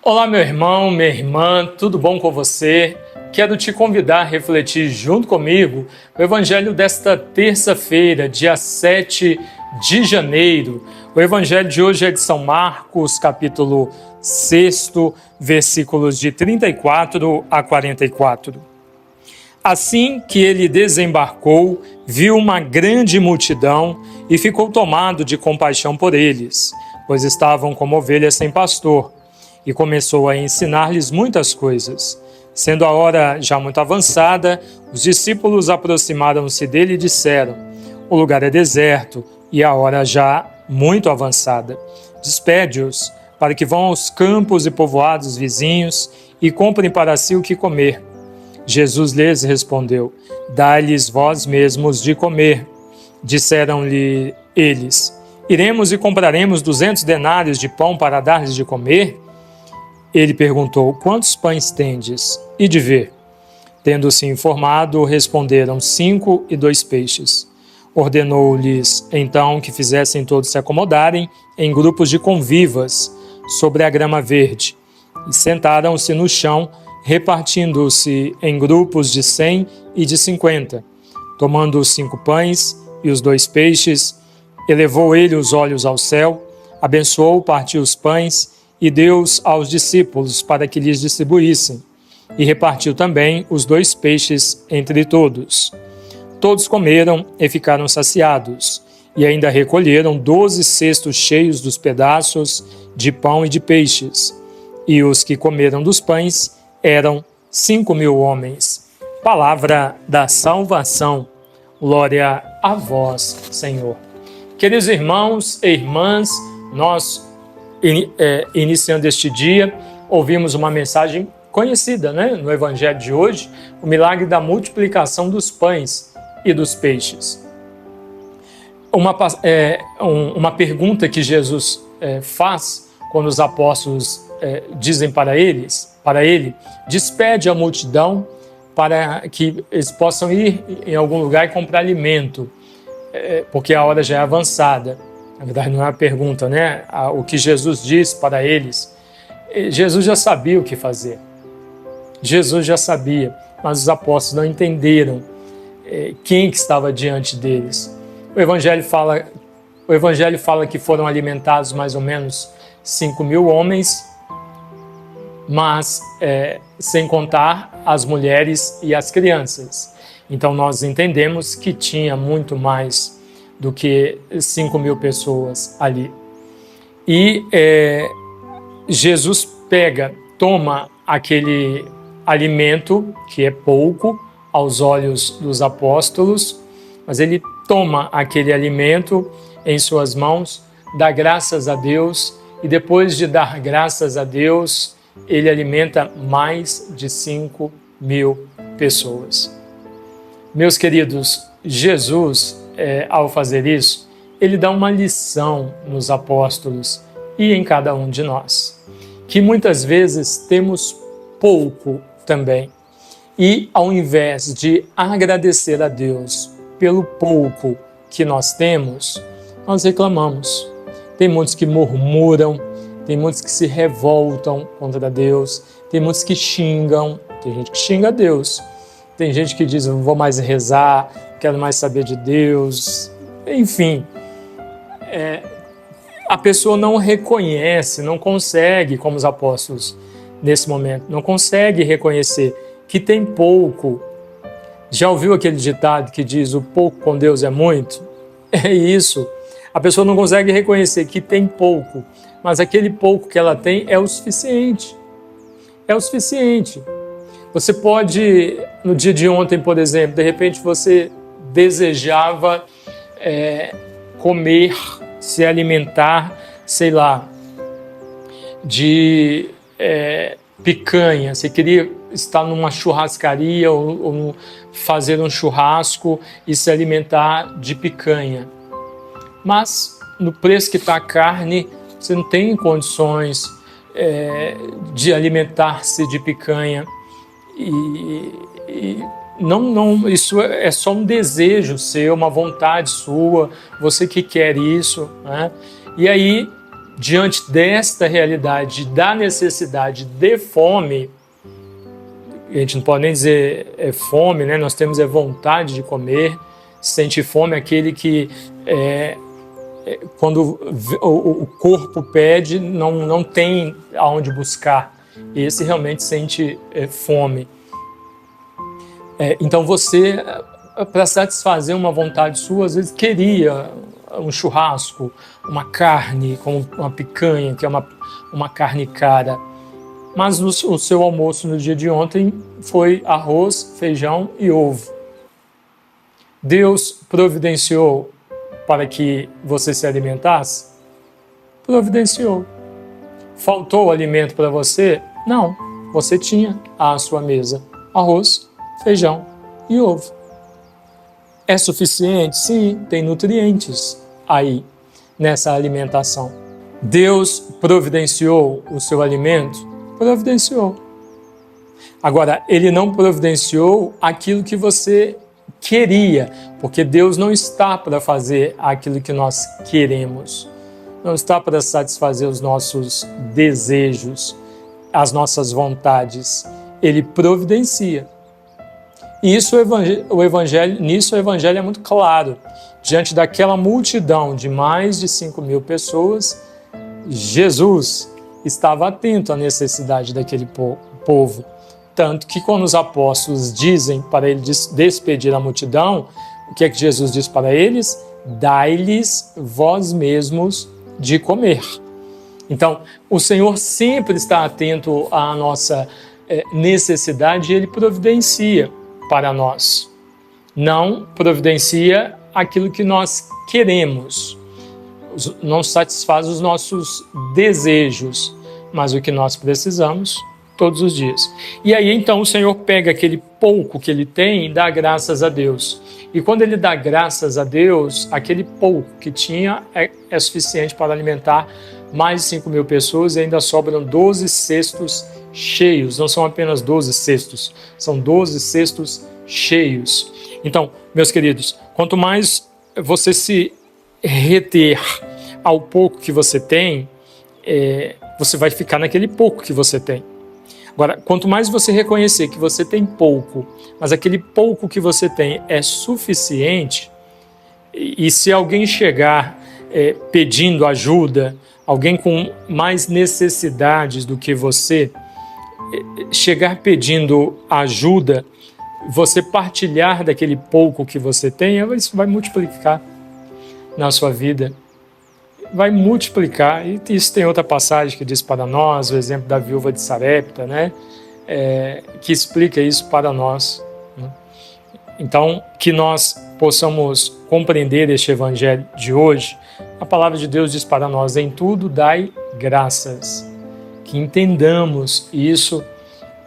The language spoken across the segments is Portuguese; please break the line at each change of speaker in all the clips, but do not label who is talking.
Olá, meu irmão, minha irmã, tudo bom com você? Quero te convidar a refletir junto comigo o Evangelho desta terça-feira, dia 7 de janeiro. O Evangelho de hoje é de São Marcos, capítulo 6, versículos de 34 a 44. Assim que ele desembarcou, viu uma grande multidão e ficou tomado de compaixão por eles, pois estavam como ovelhas sem pastor, e começou a ensinar-lhes muitas coisas. Sendo a hora já muito avançada, os discípulos aproximaram-se dele e disseram: o lugar é deserto e a hora já muito avançada. Despede-os, para que vão aos campos e povoados vizinhos e comprem para si o que comer. Jesus lhes respondeu: dai-lhes vós mesmos de comer. Disseram-lhe eles: iremos e compraremos 200 denários de pão para dar-lhes de comer? Ele perguntou: quantos pães tendes? E de ver. Tendo-se informado, responderam: 5 e 2 peixes. Ordenou-lhes então que fizessem todos se acomodarem em grupos de convivas sobre a grama verde, e sentaram-se no chão, repartindo-se em grupos de 100 e de 50. Tomando os 5 pães e os 2 peixes, elevou ele os olhos ao céu, abençoou, partiu os pães e deu-os aos discípulos para que lhes distribuíssem, e repartiu também os 2 peixes entre todos. Todos comeram e ficaram saciados, e ainda recolheram 12 cestos cheios dos pedaços de pão e de peixes. E os que comeram dos pães eram 5.000 homens. Palavra da salvação. Glória a vós, Senhor. Queridos irmãos e irmãs, nós iniciando este dia, ouvimos uma mensagem conhecida, no Evangelho de hoje, o milagre da multiplicação dos pães e dos peixes. Uma pergunta que Jesus faz quando os apóstolos dizem para ele, despede a multidão para que eles possam ir em algum lugar e comprar alimento, porque a hora já é avançada. Na verdade, não é uma pergunta, O que Jesus diz para eles, Jesus já sabia o que fazer. Jesus já sabia, mas os apóstolos não entenderam quem que estava diante deles. O Evangelho fala que foram alimentados mais ou menos 5.000 homens, mas sem contar as mulheres e as crianças. Então nós entendemos que tinha muito mais do que 5.000 pessoas ali. E Jesus toma aquele alimento, que é pouco aos olhos dos apóstolos, mas ele toma aquele alimento em suas mãos, dá graças a Deus, e depois de dar graças a Deus, ele alimenta mais de 5.000 pessoas. Meus queridos, Jesus, ao fazer isso, ele dá uma lição nos apóstolos e em cada um de nós, que muitas vezes temos pouco também. E ao invés de agradecer a Deus pelo pouco que nós temos, nós reclamamos. Tem muitos que murmuram, tem muitos que se revoltam contra Deus, tem muitos que xingam, tem gente que xinga Deus, tem gente que diz: não vou mais rezar, quero mais saber de Deus. Enfim, a pessoa não reconhece, não consegue, como os apóstolos nesse momento, não consegue reconhecer que tem pouco. Já ouviu aquele ditado que diz: o pouco com Deus é muito? É isso. A pessoa não consegue reconhecer que tem pouco, mas aquele pouco que ela tem é o suficiente. É o suficiente. Você pode, no dia de ontem, por exemplo, de repente você desejava comer, se alimentar, sei lá, de picanha. Você queria estar numa churrascaria ou fazer um churrasco e se alimentar de picanha. Mas no preço que está a carne, você não tem condições de alimentar-se de picanha. E não, isso é só um desejo seu, uma vontade sua, você que quer isso, E aí diante desta realidade da necessidade de fome, a gente não pode nem dizer fome, né? Nós temos vontade de comer. Sente fome aquele que quando o corpo pede, não tem aonde buscar. Esse realmente sente fome. Então você, para satisfazer uma vontade sua, às vezes queria um churrasco, uma carne, como uma picanha, que é uma carne cara. Mas o seu almoço no dia de ontem foi arroz, feijão e ovo. Deus providenciou para que você se alimentasse? Providenciou. Faltou alimento para você? Não. Você tinha à sua mesa arroz, feijão e ovo. É suficiente? Sim, tem nutrientes aí nessa alimentação. Deus providenciou o seu alimento? Providenciou. Agora, Ele não providenciou aquilo que você queria, porque Deus não está para fazer aquilo que nós queremos, não está para satisfazer os nossos desejos, as nossas vontades. Ele providencia. E nisso o Evangelho é muito claro. Diante daquela multidão de mais de 5.000 pessoas, Jesus estava atento à necessidade daquele povo. Tanto que quando os apóstolos dizem para ele despedir a multidão, o que é que Jesus diz para eles? Dai-lhes vós mesmos de comer. Então, o Senhor sempre está atento à nossa necessidade e Ele providencia para nós. Não providencia aquilo que nós queremos, não satisfaz os nossos desejos, mas o que nós precisamos todos os dias. E aí então o Senhor pega aquele pouco que Ele tem e dá graças a Deus. E quando Ele dá graças a Deus, aquele pouco que tinha é suficiente para alimentar mais de 5.000 pessoas e ainda sobram 12 cestos cheios. Não são apenas 12 cestos, são 12 cestos cheios. Então, meus queridos, quanto mais você se reter ao pouco que você tem, você vai ficar naquele pouco que você tem. Agora, quanto mais você reconhecer que você tem pouco, mas aquele pouco que você tem é suficiente, e se alguém chegar pedindo ajuda, alguém com mais necessidades do que você, chegar pedindo ajuda, você partilhar daquele pouco que você tem, isso vai multiplicar na sua vida. Vai multiplicar. E isso tem outra passagem que diz para nós, o exemplo da viúva de Sarepta, né? Que explica isso para nós. Né? Então, que nós possamos compreender este evangelho de hoje. A palavra de Deus diz para nós, em tudo dai graças. Que entendamos isso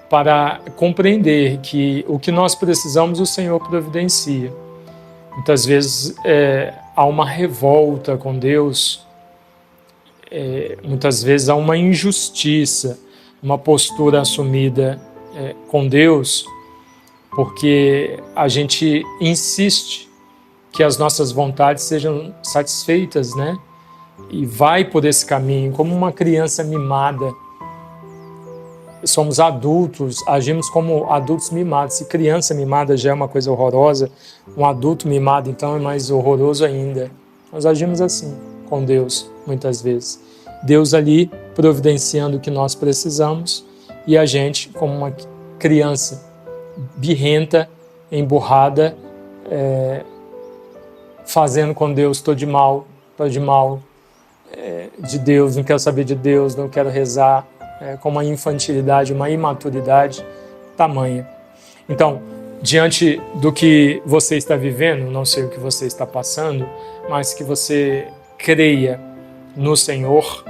para compreender que o que nós precisamos o Senhor providencia. Muitas vezes há uma revolta com Deus, muitas vezes há uma injustiça, uma postura assumida com Deus, porque a gente insiste que as nossas vontades sejam satisfeitas, né? E vai por esse caminho, como uma criança mimada. Somos adultos, agimos como adultos mimados. Se criança mimada já é uma coisa horrorosa, um adulto mimado então é mais horroroso ainda. Nós agimos assim com Deus, muitas vezes. Deus ali providenciando o que nós precisamos e a gente, como uma criança birrenta, emburrada, fazendo com Deus, estou de mal de Deus, não quero saber de Deus, não quero rezar, com uma infantilidade, uma imaturidade tamanha. Então, diante do que você está vivendo, não sei o que você está passando, mas que você creia no Senhor,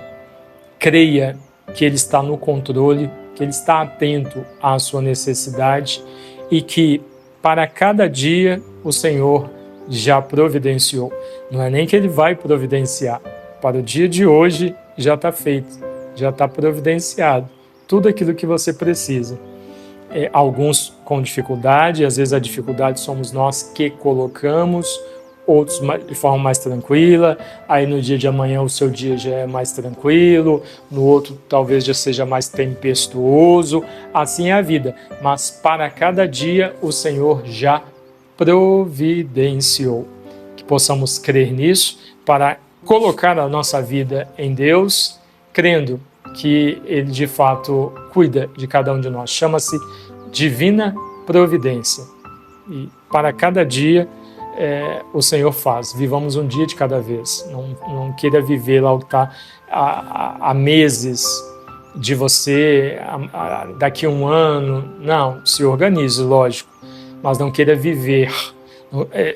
creia que Ele está no controle, que Ele está atento à sua necessidade e que para cada dia o Senhor já providenciou. Não é nem que Ele vai providenciar. Para o dia de hoje já está feito, já está providenciado. Tudo aquilo que você precisa. Alguns com dificuldade, às vezes a dificuldade somos nós que colocamos outros de forma mais tranquila, aí no dia de amanhã o seu dia já é mais tranquilo, no outro talvez já seja mais tempestuoso, assim é a vida, mas para cada dia o Senhor já providenciou. Que possamos crer nisso para colocar a nossa vida em Deus, crendo que Ele de fato cuida de cada um de nós. Chama-se divina providência. E para cada dia o Senhor faz. Vivamos um dia de cada vez. Não queira viver lá o que está há meses de você, daqui a um ano. Não, se organize, lógico. Mas não queira viver,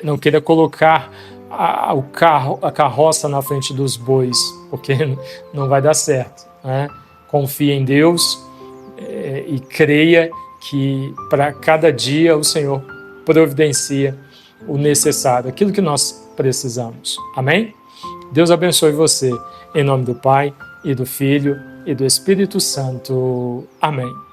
não queira colocar a carroça na frente dos bois, porque não vai dar certo, né? Confie em Deus e creia que para cada dia o Senhor providencia o necessário, aquilo que nós precisamos. Amém? Deus abençoe você, em nome do Pai, e do Filho, e do Espírito Santo. Amém.